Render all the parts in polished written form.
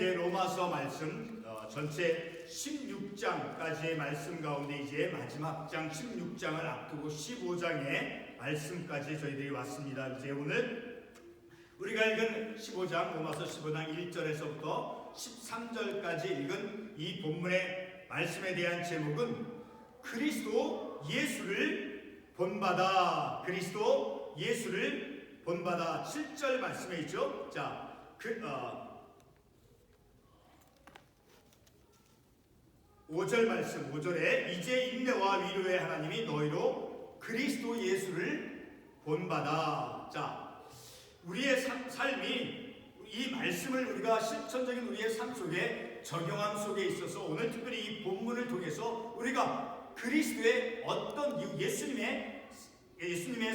로마서 말씀 전체 16장까지의 말씀 가운데 이제 마지막 장 16장을 앞두고 15장의 말씀까지 저희들이 왔습니다. 이제 오늘 우리가 읽은 15장 로마서 15장 1절에서부터 13절까지 읽은 이 본문의 말씀에 대한 제목은 그리스도 예수를 본받아. 그리스도 예수를 본받아. 7절 말씀에 있죠. 자, 5절 말씀 5절에 이제 인내와 위로의 하나님이 너희로 그리스도 예수를 본받아. 자, 우리의 삶이 이 말씀을 우리가 실천적인 우리의 삶 속에 적용함 속에 있어서 오늘 특별히 이 본문을 통해서 우리가 그리스도의 어떤 예수님의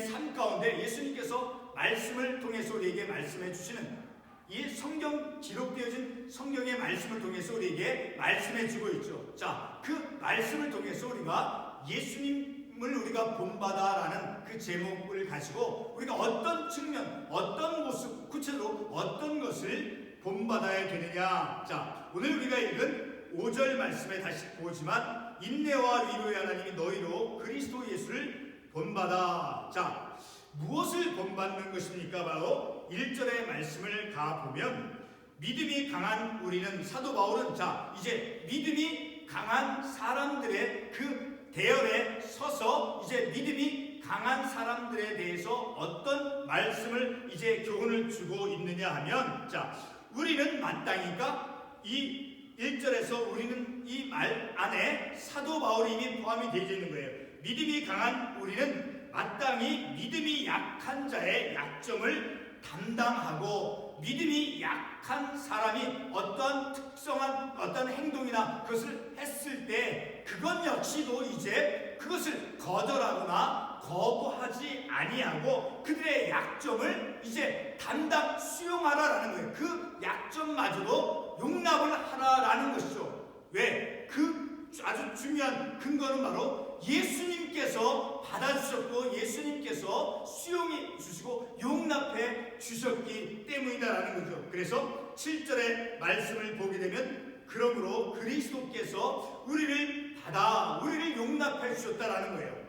삶 가운데 예수님께서 말씀을 통해서 우리에게 말씀해 주시는 이 성경 기록되어진 성경의 말씀을 통해서 우리에게 말씀해 주고 있죠. 자, 그 말씀을 통해서 우리가 예수님을 우리가 본받아라는 그 제목을 가지고 우리가 어떤 측면, 어떤 모습, 구체적으로 어떤 것을 본받아야 되느냐. 자, 오늘 우리가 읽은 5절 말씀에 다시 보지만 인내와 위로의 하나님이 너희로 그리스도 예수를 본받아. 자, 무엇을 본받는 것입니까? 바로 1절의 말씀을 가보면 믿음이 강한 우리는 사도 바울은 자 이제 믿음이 강한 사람들의 그 대열에 서서 이제 믿음이 강한 사람들에 대해서 어떤 말씀을 이제 교훈을 주고 있느냐 하면 자 우리는 마땅히가 이 1절에서 우리는 이 말 안에 사도 바울이 이미 포함이 되어 있는 거예요. 믿음이 강한 우리는 마땅히 믿음이 약한 자의 약점을 담당하고 믿음이 약한 사람이 어떤 특성한 어떤 행동이나 그것을 했을 때 그것 역시도 이제 그것을 거절하거나 거부하지 아니하고 그들의 약점을 이제 담당 수용하라라는 거예요. 그 약점마저도 용납을 하라라는 것이죠. 왜? 그 아주 중요한 근거는 바로 예수님께서 받아주셨고 예수님께서 수용해 주시고 용납해 주셨기 때문이다라는 거죠. 그래서 7절의 말씀을 보게 되면 그러므로 그리스도께서 우리를 받아 우리를 용납해 주셨다라는 거예요.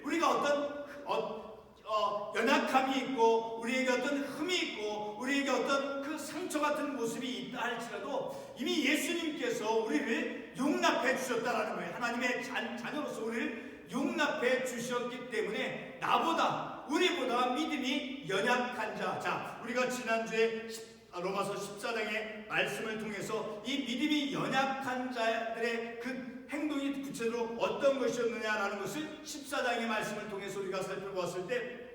우리가 어떤 연약함이 있고 우리에게 어떤 흠이 있고 우리에게 어떤 그 상처 같은 모습이 있다 할지라도 이미 예수님께서 우리를 용납해 주셨다라는 거예요. 하나님의 자녀로서 우리를 용납해 주셨기 때문에 우리보다 믿음이 연약한 자 우리가 지난주에 로마서 14장의 말씀을 통해서 이 믿음이 연약한 자들의 그 행동이 구체적으로 어떤 것이었느냐라는 것을 14장의 말씀을 통해서 우리가 살펴보았을 때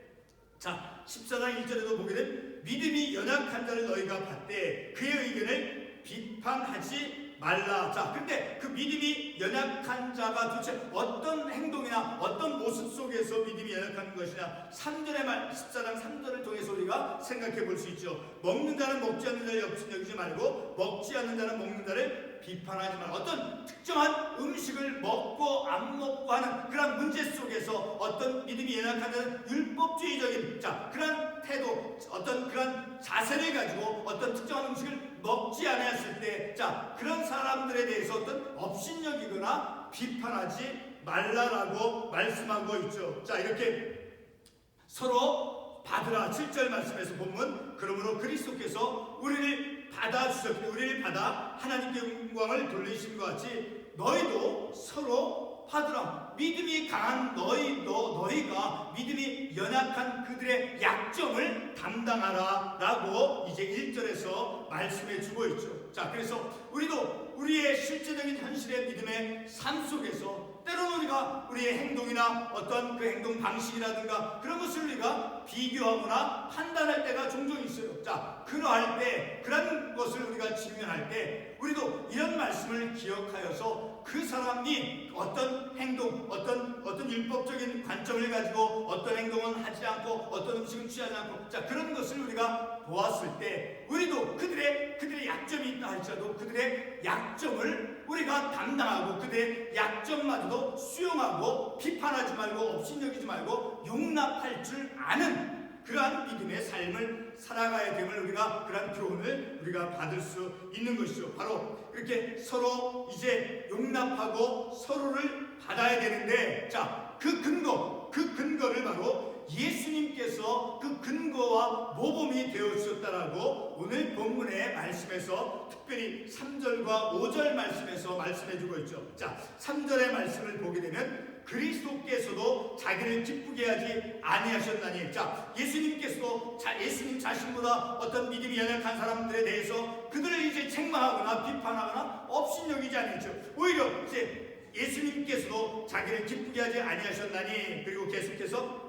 자 14장 1절에도 보게 되면 믿음이 연약한 자를 너희가 받되 그의 의견을 비판하지 말라. 자, 근데 그 믿음이 연약한 자가 도대체 어떤 행동이나 어떤 모습 속에서 믿음이 연약한 것이냐 3절의 말 14장 3절을 통해서 우리가 생각해 볼 수 있죠. 먹는 자는 먹지 않는 자를 여기지 말고 먹지 않는 자는 먹는 자를 비판하지 말라. 어떤 특정한 음식을 먹고 안 먹고 하는 그런 문제 속에서 어떤 믿음이 연약한 자는 율법주의적인 그런 태도 어떤 그런 자세를 가지고 어떤 특정한 음식을 먹지 않았을 때 그런 사람들에 대해서 어떤 업신여기거나 비판하지 말라라고 말씀하고 있죠. 자, 이렇게 서로 받으라. 7절 말씀에서 보면 그러므로 그리스도께서 우리를 받아주셨기 우리를 받아 하나님께 영광을 돌리심과 같이 너희도 서로 받으라. 믿음이 강한 너희가 믿음이 연약한 그들의 약점을 담당하라 라고 이제 1절에서 말씀해 주고 있죠. 자, 그래서 우리도 우리의 실제적인 현실의 믿음의 삶 속에서 때로는 우리가 우리의 행동이나 어떤 그 행동 방식이라든가 그런 것을 우리가 비교하거나 판단할 때가 종종 있어요. 자, 그런 것을 우리가 직면할 때 우리도 이런 말씀을 기억하여서 그 사람이 어떤 행동, 어떤 율법적인 관점을 가지고 어떤 행동은 하지 않고 어떤 음식은 취하지 않고 그런 것을 우리가 보았을 때 우리도 그들의 약점이 있다 할지라도 그들의 약점을 우리가 담당하고 그들의 약점마저도 수용하고 비판하지 말고 업신여기지 말고 용납할 줄 아는 그러한 믿음의 삶을 살아가야 됨을 우리가 그러한 교훈을 우리가 받을 수 있는 것이죠. 바로 이렇게 서로 이제 용납하고 서로를 받아야 되는데, 자, 그 근거를 바로 예수님께서 그 근거와 모범이 되어 주셨다라고 오늘 본문의 말씀에서 특별히 3절과 5절 말씀에서 말씀해 주고 있죠. 자, 3절의 말씀을 보게 되면 그리스도께서도 자기를 기쁘게 하지 아니하셨나니, 자, 예수님께서도 예수님 자신보다 어떤 믿음이 연약한 사람들에 대해서 그들을 이제 책망하거나 비판하거나 업신여기지 아니했죠. 오히려 이제 예수님께서도 자기를 기쁘게 하지 아니하셨나니, 그리고 계속해서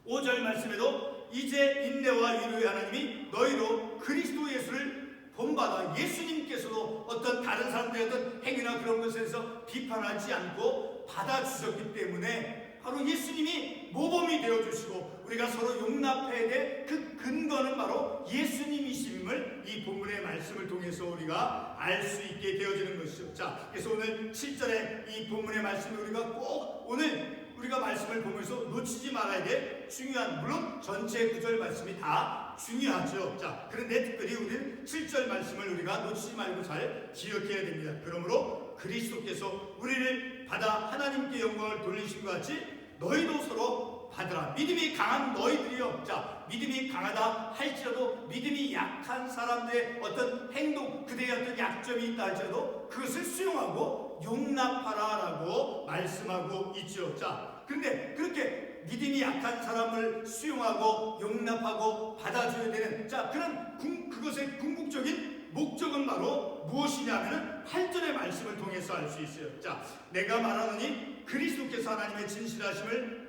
5절 말씀에도 이제 인내와 위로의 하나님이 너희로 그리스도 예수를 본받아, 예수님께서도 어떤 다른 사람들의 어떤 행위나 그런 것에서 비판하지 않고 받아주셨기 때문에 바로 예수님이 모범이 되어주시고 우리가 서로 용납해야 될 그 근거는 바로 예수님이심을 이 본문의 말씀을 통해서 우리가 알 수 있게 되어지는 것이죠. 자, 그래서 오늘 7절의 이 본문의 말씀을 우리가 꼭 오늘 우리가 말씀을 보면서 놓치지 말아야 될 중요한, 물론 전체 9절 말씀이 다 중요하죠. 자, 그런데 특별히 우리는 7절 말씀을 우리가 놓치지 말고 잘 기억해야 됩니다. 그러므로 그리스도께서 우리를 받아 하나님께 영광을 돌리신 것 같이 너희도 서로 받으라. 믿음이 강한 너희들이요. 자, 믿음이 강하다 할지라도 믿음이 약한 사람들의 어떤 행동, 그들의 어떤 약점이 있다 할지라도 그것을 수용하고 용납하라라고 말씀하고 있죠. 자, 그런데 그렇게 믿음이 약한 사람을 수용하고 용납하고 받아줘야 되는, 자, 그런 그것의 궁극적인 목적은 바로 무엇이냐면은 8절의 말씀을 통해서 알 수 있어요. 자, 내가 말하노니 그리스도께서 하나님의 진실하심을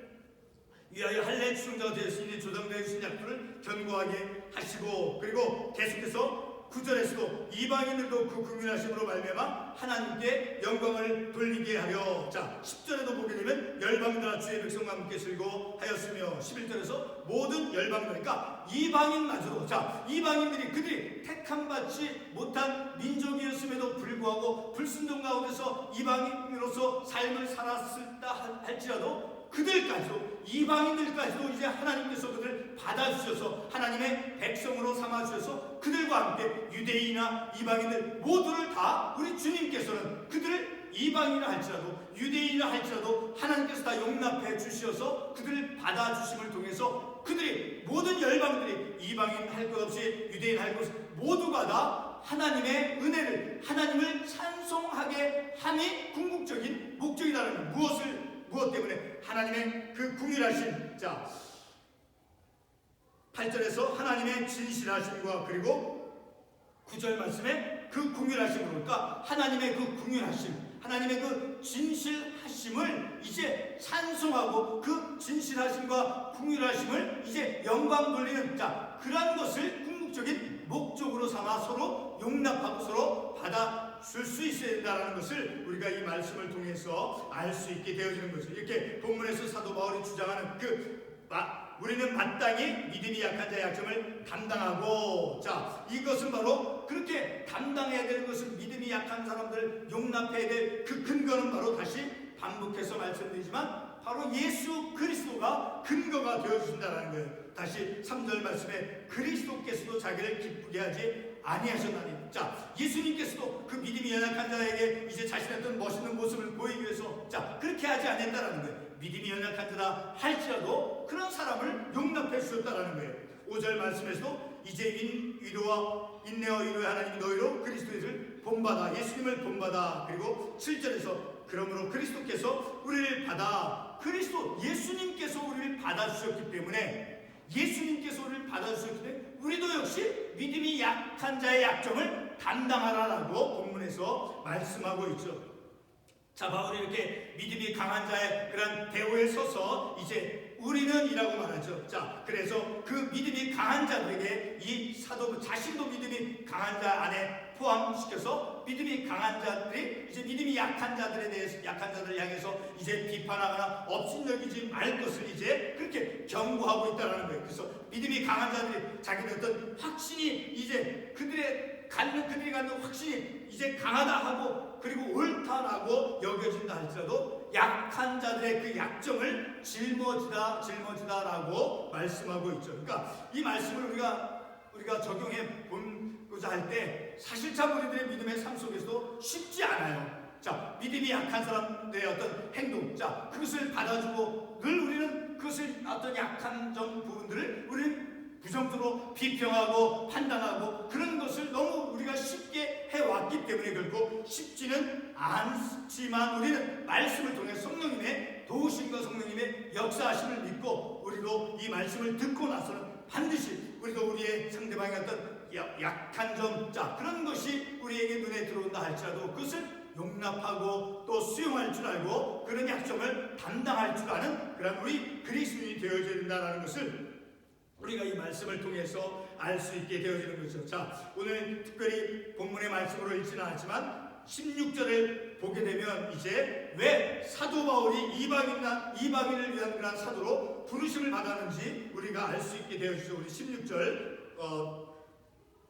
위하여 할례 추종자가 되었으니 조정되어 주신 약도를 견고하게 하시고, 그리고 계속해서 9절에서도 이방인들도 그 긍휼하심으로 말미암아 하나님께 영광을 돌리게 하려. 자, 10절에도 보게 되면 열방들아 주의 백성과 함께 즐거 하였으며, 11절에서 모든 열방들, 그러니까 이방인마저도, 자, 이방인들이 그들이 택함받지 못한 민족이었음에도 불구하고 불순종 가운데서 이방인으로서 삶을 살았을다 할지라도 그들까지도, 이방인들까지도 이제 하나님께서 그들을 받아주셔서 하나님의 백성으로 삼아주셔서 그들과 함께 유대인이나 이방인들 모두를 다 우리 주님께서는 그들을 이방인이라 할지라도 유대인이라 할지라도 하나님께서 다 용납해 주셔서 그들을 받아주심을 통해서 그들이 모든 열방들이 이방인 할 것 없이 유대인 할 것 없이 모두가 다 하나님의 은혜를, 하나님을 찬송하게 함이 궁극적인 목적이라는, 무엇 때문에? 하나님의 그 궁휼하심. 자, 8절에서 하나님의 진실하심과 그리고 9절 말씀에 그 궁휼하심으로, 그러니까 하나님의 그 궁휼하심, 하나님의 그 진실하심을 이제 찬송하고 그 진실하심과 궁휼하심을 이제 영광 돌리는, 자, 그러한 것을 궁극적인 목적으로 삼아 서로 용납하고 서로 받아줄 수 있어야 된다는 것을 우리가 이 말씀을 통해서 알 수 있게 되어지는 거죠. 이렇게 본문에서 사도 바울이 주장하는 우리는 마땅히 믿음이 약한 자의 약점을 담당하고, 자, 이것은 바로 그렇게 담당해야 되는 것은 믿음이 약한 사람들을 용납해야 될 그 근거는 바로 다시 반복해서 말씀드리지만 바로 예수 그리스도가 근거가 되어주신다는 거예요. 다시 3절 말씀에 그리스도께서도 자기를 기쁘게 하지 아니하셨나니, 자, 예수님께서도 그 믿음이 연약한 자에게 이제 자신의 어떤 멋있는 모습을 보이기 위해서, 자, 그렇게 하지 않았다라는 거예요. 믿음이 연약한 자다 할지라도 그런 사람을 용납해 주셨다라는 거예요. 5절 말씀에서도 이제 인내와 위로의 하나님이 너희로 그리스도를 본받아, 예수님을 본받아. 그리고 7절에서 그러므로 그리스도께서 우리를 받아, 예수님께서 우리를 받아주셨기 때문에, 예수님께서 우리를 받아주셨기 때문에 우리도 역시 믿음이 약한 자의 약점을 담당하라라고 본문에서 말씀하고 있죠. 자, 바울이 이렇게 믿음이 강한 자의 그런 대우에 서서 이제 우리는 이라고 말하죠. 자, 그래서 그 믿음이 강한 자들에게 이 사도 자신도 믿음이 강한 자 안에 포함시켜서 믿음이 강한 자들이 이제 믿음이 약한 자들에 대해서, 약한 자들을 향해서 이제 비판하거나 업신여기지 말 것을 이제 그렇게 경고하고 있다는 거예요. 그래서 믿음이 강한 자들이 자기의 어떤 확신이 이제 그들의 그들이 갖는 확신이 이제 강하다 하고 그리고 옳다라고 여겨진다 할지라도 약한 자들의 그 약점을 짊어지다라고 말씀하고 있죠. 그러니까 이 말씀을 우리가 적용해 보고자 할 때 사실 참 우리들의 믿음의 삶 속에서도 쉽지 않아요. 자, 믿음이 약한 사람들의 어떤 행동, 자, 그것을 받아주고 늘 우리는 그것을 어떤 약한 점 부분들을 우리는 부정적으로 비평하고 판단하고 그런 것을 너무 우리가 쉽게 해왔기 때문에 결코 쉽지는 않지만 우리는 말씀을 통해 성령님의 도우심과 성령님의 역사하심을 믿고 우리도 이 말씀을 듣고 나서는 반드시 우리도 우리의 상대방의 어떤 약한 점, 자, 그런 것이 우리에게 눈에 들어온다 할지라도 그것을 용납하고 또 수용할 줄 알고 그런 약점을 담당할 줄 아는 그런 우리 그리스도인이 되어져야 된다는 것을 우리가 이 말씀을 통해서 알 수 있게 되어지는 것이죠. 자, 오늘 특별히 본문의 말씀으로 읽지는 않지만 16절을 보게 되면 이제 왜 사도 바울이 이방인을 위한 그런 사도로 부르심을 받았는지 우리가 알 수 있게 되어지죠. 우리 16절로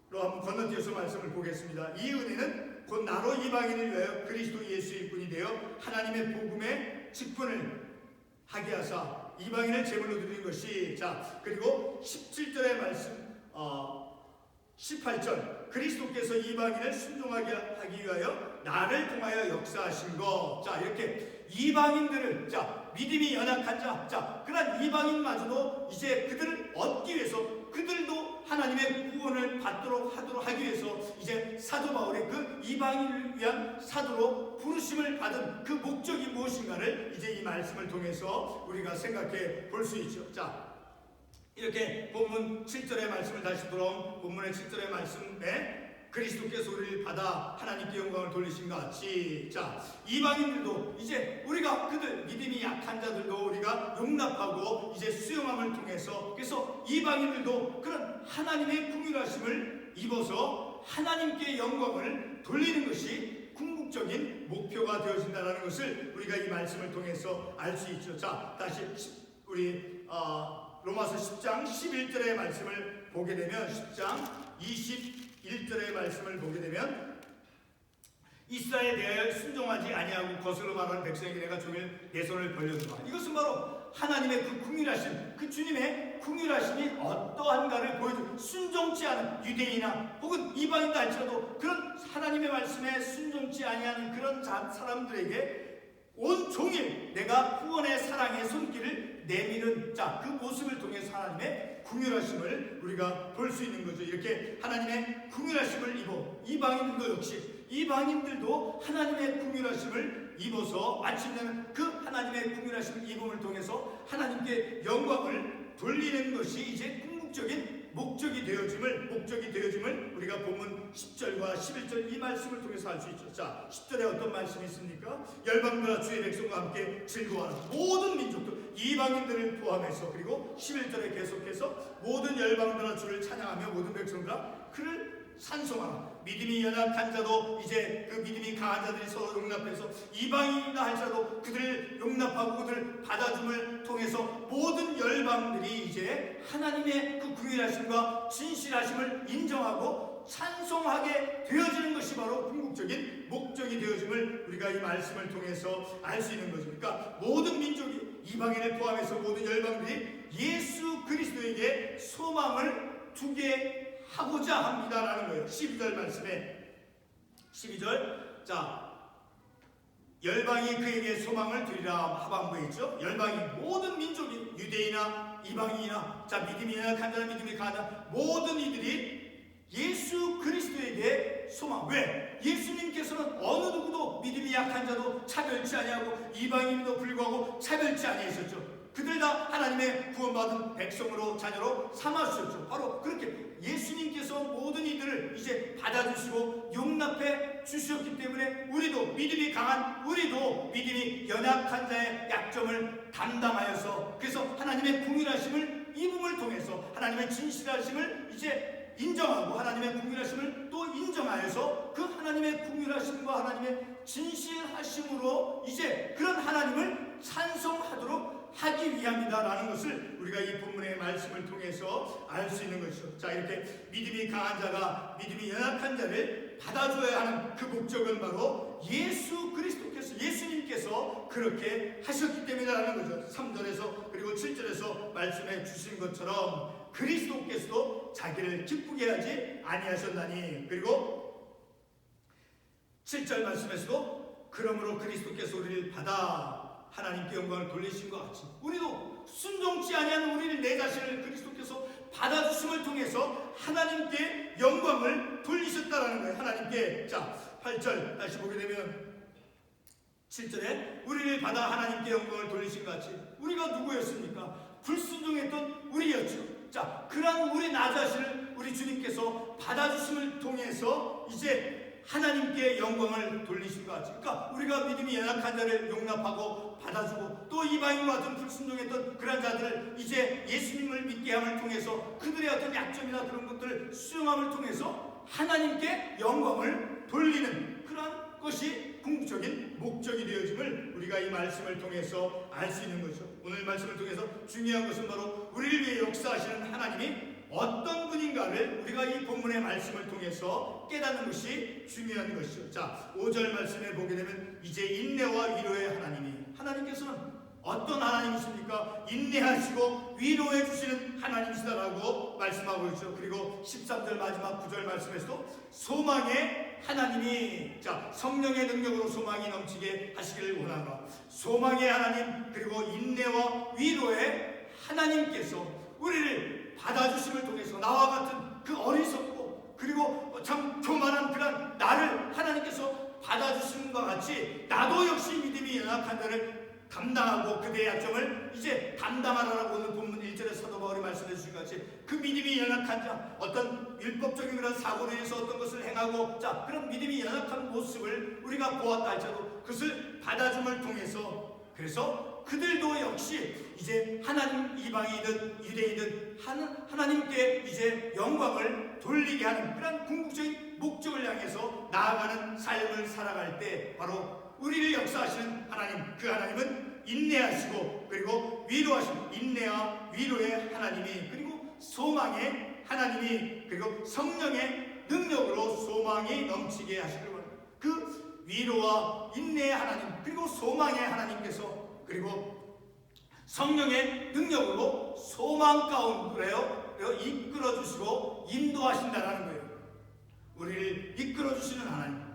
한번 건너뛰어서 말씀을 보겠습니다. 이 은혜는 곧 나로 이방인을 위하여 그리스도 예수의 분이 되어 하나님의 복음의 직분을 하게 하사 이방인을 제물로 드리는 것이, 자, 그리고 17절의 말씀 18절 그리스도께서 이방인을 순종하게 하기 위하여 나를 통하여 역사하신 것. 자, 이렇게 이방인들을, 자, 믿음이 연약한 자, 자, 그런 이방인마저도 이제 그들을 얻기 위해서 그들도 하나님의 구원을 받도록 하도록 하기 위해서 이제 사도 바울의 그 이방인을 위한 사도로 부르심을 받은 그 목적이 무엇인가를 이제 이 말씀을 통해서 우리가 생각해 볼 수 있죠. 자, 이렇게 본문 7절의 말씀을 다시 돌아온 본문의 7절의 말씀에 그리스도께서 우리를 받아 하나님께 영광을 돌리신 것 같이, 자, 이방인들도 이제 우리가 그들 믿음이 약한 자들도 우리가 용납하고 이제 수용함을 통해서 그래서 이방인들도 그런 하나님의 긍휼하심을 입어서 하나님께 영광을 돌리는 것이 궁극적인 목표가 되어진다는 것을 우리가 이 말씀을 통해서 알 수 있죠. 자, 다시 우리 로마서 10장 11절의 말씀을 보게 되면 10장 21절의 말씀을 보게 되면 이스라엘에 대하여 순종하지 아니하고 거슬러 말하는 백성에게 내가 종일 내 손을 벌려주마. 이것은 바로 하나님의 그 긍휼하심, 그 주님의 긍휼하심이 어떠한가를 보여주고 순종치 않은 유대인이나 혹은 이방인도 할지라도 그런 하나님의 말씀에 순종치 아니하는 그런 사람들에게 온 종일 내가 구원의 사랑의 손길을 내미는, 자, 그 모습을 통해서 하나님의 긍휼하심을 우리가 볼 수 있는 거죠. 이렇게 하나님의 긍휼하심을 입어 이방인들도 역시 이방인들도 하나님의 긍휼하심을 입어서 마침내는 그 하나님의 긍휼하심을 입음을 통해서 하나님께 영광을 돌리는 것이 이제 궁극적인 목적이 되어짐을 우리가 본문 10절과 11절 이 말씀을 통해서 알 수 있죠. 자, 10절에 어떤 말씀이 있습니까? 열방들아 주의 백성과 함께 즐거워하는 모든 민족들 이방인들을 포함해서, 그리고 11절에 계속해서 모든 열방들아 주를 찬양하며 모든 백성들아 그를 찬송하라. 믿음이 연약한 자도 이제 그 믿음이 강한 자들이 서로 용납해서 이방인이다 할지라도 그들을 용납하고 그들을 받아줌을 통해서 모든 열방들이 이제 하나님의 그 긍휼하심과 진실하심을 인정하고 찬송하게 되어지는 것이 바로 궁극적인 목적이 되어짐을 우리가 이 말씀을 통해서 알 수 있는 거죠. 그러니까 모든 민족이 이방인을 포함해서 모든 열방들이 예수 그리스도에게 소망을 두게 하고자 합니다라는 거예요. 12절 말씀에 12절, 자, 열방이 그에게 소망을 두리라 하반부에 있죠. 열방이 모든 민족이 유대인이나 이방인이나, 자, 믿음이 약한 자나 믿음이 강한 자 모든 이들이 예수 그리스도에게 소망. 왜? 예수님께서는 어느 누구도 믿음이 약한 자도 차별치 아니하고 이방인도 불구하고 차별치 아니하셨죠. 그들 다 하나님의 구원받은 백성으로 자녀로 삼아주셨죠. 바로 그렇게 예수님께서 모든 이들을 이제 받아주시고 용납해 주셨기 때문에 우리도 믿음이 강한 우리도 믿음이 연약한 자의 약점을 담당하여서 그래서 하나님의 긍휼하심을 입음을 통해서 하나님의 진실하심을 이제 인정하고 하나님의 긍휼하심을 또 인정하여서 그 하나님의 긍휼하심과 하나님의 진실하심으로 이제 그런 하나님을 찬송하도록 하기 위함이다라는 것을 우리가 이 본문의 말씀을 통해서 알 수 있는 것이죠. 자, 이렇게 믿음이 강한 자가 믿음이 연약한 자를 받아줘야 하는 그 목적은 바로 예수 그리스도께서, 예수님께서 그렇게 하셨기 때문이라는 거죠. 3절에서 그리고 7절에서 말씀해 주신 것처럼 그리스도께서도 자기를 기쁘게 하지 아니하셨나니, 그리고 7절 말씀에서도 그러므로 그리스도께서 우리를 받아 하나님께 영광을 돌리신 것 같이 우리도 순종치 아니하는 우리를, 내 자신을 그리스도께서 받아주심을 통해서 하나님께 영광을 돌리셨다라는 거예요. 하나님께. 자, 8절 다시 보게 되면 7절에 우리를 받아 하나님께 영광을 돌리신 것 같이 우리가 누구였습니까? 불순종했던 우리였죠. 자, 그러한 우리 나 자신을 우리 주님께서 받아주심을 통해서 이제 하나님께 영광을 돌리신 것 같이, 그러니까 우리가 믿음이 연약한 자를 용납하고 받아주고 또 이방인과 같은 불순종했던 그런 자들을 이제 예수님을 믿게 함을 통해서 그들의 어떤 약점이나 그런 것들을 수용함을 통해서 하나님께 영광을 돌리는 그러한 것이 궁극적인 목적이 되어짐을 우리가 이 말씀을 통해서 알 수 있는 거죠. 오늘 말씀을 통해서 중요한 것은 바로 우리를 위해 역사하시는 하나님이 어떤 분인가를 우리가 이 본문의 말씀을 통해서 깨닫는 것이 중요한 것이죠. 자, 5절 말씀에 보게 되면 이제 인내와 위로의 하나님께서는 어떤 하나님이십니까? 인내하시고 위로해 주시는 하나님이시다라고 말씀하고 있죠. 그리고 13절 마지막 9절 말씀에서도 소망의 하나님이, 자, 성령의 능력으로 소망이 넘치게 하시기를 원하노라. 소망의 하나님 그리고 인내와 위로의 하나님께서 우리를 받아주심을 통해서 나와 같은 그 어리석고 그리고 참 교만한 그런 나를 하나님께서 받아주심과 같이 나도 역시 믿음이 연약한 자를 감당하고 그대의 약점을 이제 감당하라고 오늘 본문 1절에 사도 바울이 말씀해 주신 것 같이 그 믿음이 연약한 자, 어떤 율법적인 그런 사고로 인해서 어떤 것을 행하고, 자, 그런 믿음이 연약한 모습을 우리가 보았다 할지라도 그것을 받아줌을 통해서, 그래서 그들도 역시 이제 하나님, 이방이든 유대이든 하나님께 이제 영광을 돌리게 하는 그런 궁극적인 목적을 향해서 나아가는 삶을 살아갈 때 바로 우리를 역사하시는 하나님, 그 하나님은 인내하시고 그리고 위로하시고, 인내와 위로의 하나님이, 그리고 소망의 하나님이, 그리고 성령의 능력으로 소망이 넘치게 하시기를 원합니다. 그 위로와 인내의 하나님 그리고 소망의 하나님께서 그리고 성령의 능력으로 소망 가운데로 이끌어주시고 인도하신다는 거예요. 우리를 이끌어주시는 하나님,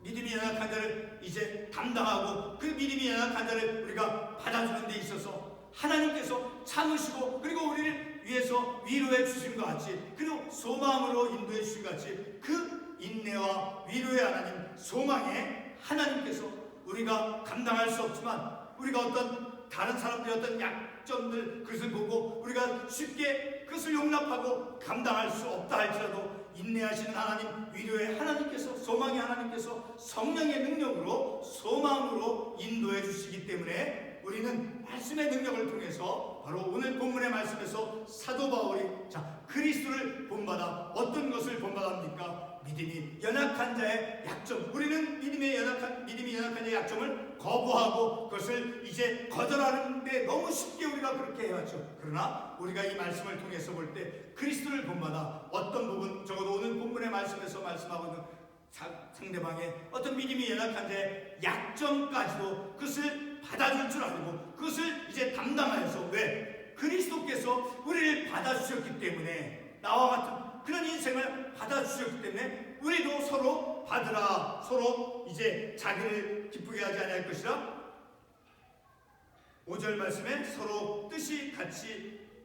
믿음이 연약한 자를 이제 담당하고 그 믿음이 연약한 자를 우리가 받아주는 데 있어서 하나님께서 참으시고 그리고 우리를 위해서 위로해 주신 것 같이, 그리고 소망으로 인도해 주신 것 같이 그 인내와 위로의 하나님, 소망의 하나님께서 우리가 감당할 수 없지만 우리가 어떤 다른 사람들의 어떤 약점들 그것을 보고 우리가 쉽게 그것을 용납하고 감당할 수 없다 할지라도 인내하시는 하나님, 위로의 하나님께서, 소망의 하나님께서 성령의 능력으로 소망으로 인도해 주시기 때문에 우리는 말씀의 능력을 통해서 바로 오늘 본문의 말씀에서 사도 바울이, 자, 그리스도를 본받아 어떤 것을 본받합니까? 믿음이 연약한 자의 약점, 우리는 믿음이 연약한 자의 약점을 거부하고 그것을 이제 거절하는데 너무 쉽게 우리가 그렇게 해왔죠. 그러나 우리가 이 말씀을 통해서 볼 때 그리스도를 본받아 어떤 부분, 적어도 오늘 본문의 말씀에서 말씀하고 있는 상대방의 어떤 믿음이 연약한 자의 약점까지도 그것을 받아줄 줄 알고 그것을 이제 담당하여서, 왜? 그리스도께서 우리를 받아주셨기 때문에, 나와 같은 그런 인생을 받아주셨기 때문에 우리도 서로 받으라, 서로 이제 자기를 기쁘게 하지 아니할 것이라. 5절 말씀에 서로 뜻이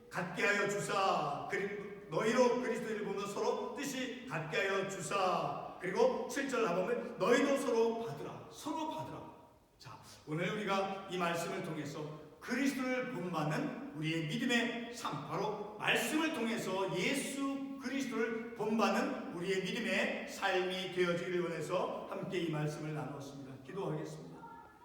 같게 하여 주사, 그리고 너희로 그리스도를 보면 서로 뜻이 같게 하여 주사. 그리고 7절 나보면 너희도 서로 받으라, 서로 받으라. 자, 오늘 우리가 이 말씀을 통해서 그리스도를 본받는 우리의 믿음의 삶, 바로 말씀을 통해서 예수 그리스도를 본받는 우리의 믿음의 삶이 되어지기를 원해서 함께 이 말씀을 나누었습니다. 기도하겠습니다.